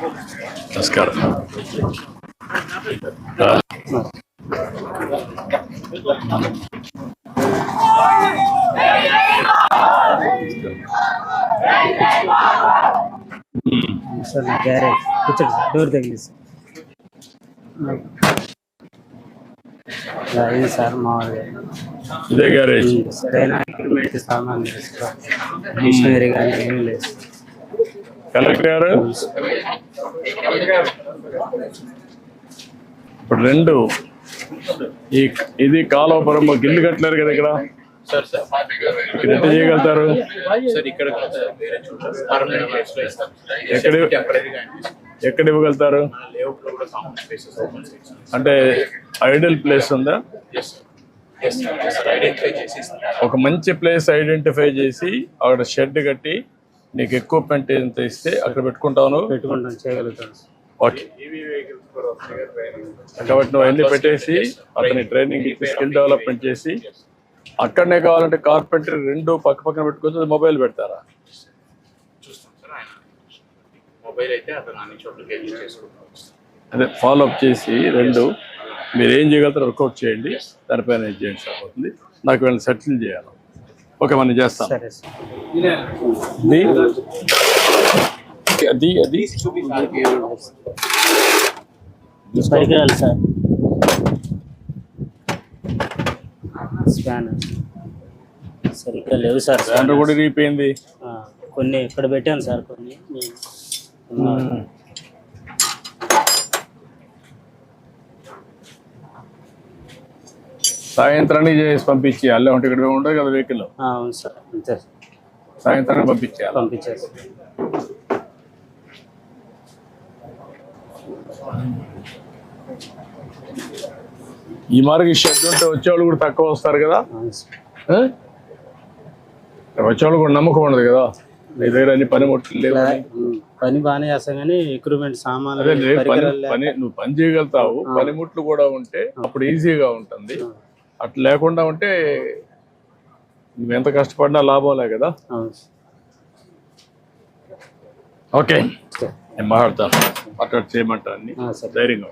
నమస్కారం. సార్ నా గ్యారేజ్ కూర్చోండి సార్, డోర్ తగిలింది సార్. ఇది సార్ మామూలుగా ఇదే గ్యారేజ్. సరైన ఎక్విప్మెంట్ సామాన్ మిషనరీ కానీ ఏం లేదు. కలెక్టర్ గారు ఇప్పుడు రెండు ఇది కాలువపురం ఇల్లు కట్టలేరు కదా ఇక్కడ ఇక్కడ ఎట్లా చేయగలుగుతారు? ఎక్కడ ఇవ్వగలుగుతారు? అంటే ఐడియల్ ప్లేస్ ఉందా? ఒక మంచి ప్లేస్ ఐడెంటిఫై చేసి అక్కడ షెడ్ కట్టి నీకు ఎక్విప్మెంట్ ఎంత ఇస్తే అక్కడ పెట్టుకుంటాను. చేయగలుగుతాను. ఓకే, కాబట్టి నువ్వు అన్ని పెట్టేసి అతని ట్రైనింగ్ స్కిల్ డెవలప్మెంట్ చేసి అక్కడనే కావాలంటే కార్పెంటరీ రెండు పక్క పక్కన పెట్టుకోవచ్చు. మొబైల్ పెడతారా? అదే ఫాలో అప్ చేసి రెండు మీరు ఏం చేయగలుగుతారో వర్కౌట్ చేయండి, దానిపైన ఏం చేయండి సరిపోతుంది. నాకు వీళ్ళని సెటిల్ చేయాలి. ఓకే, మనం చేస్తాం. అది అది పరికరాలు సార్, స్కానర్ సరిగ్గా లేవు సార్. స్కానర్ కూడా ఇరిగిపోయింది. కొన్ని ఇక్కడ పెట్టాను సార్, కొన్ని సాయంత్రానికి చేసి పంపించి అల్లే ఉంటే ఇక్కడ ఉంటుంది కదా వెహికల్. అవును సార్, అంతే సాయంత్రానికి పంపించారు. పంపించారు. ఈ మార్గం షెడ్ ఉంటే వచ్చేవాళ్ళు కూడా తక్కువ వస్తారు కదా. వచ్చేవాళ్ళు కూడా నమ్మకం ఉండదు కదా, నీ దగ్గర అన్ని పనిముట్లు లేవు. పని బాగానే చేస్తాం కానీ ఎక్విప్మెంట్ సామాన్లు నువ్వు పని చేయగలుగుతావు, పనిముట్లు కూడా ఉంటే అప్పుడు ఈజీగా ఉంటుంది. అట్లా లేకుండా ఉంటే నువ్వు ఎంత కష్టపడినా లాభంలే కదా. ఓకే, నేను మాట్లాడతాను. మాట్లాడి చేయమంటా అన్ని ధైర్యంగా.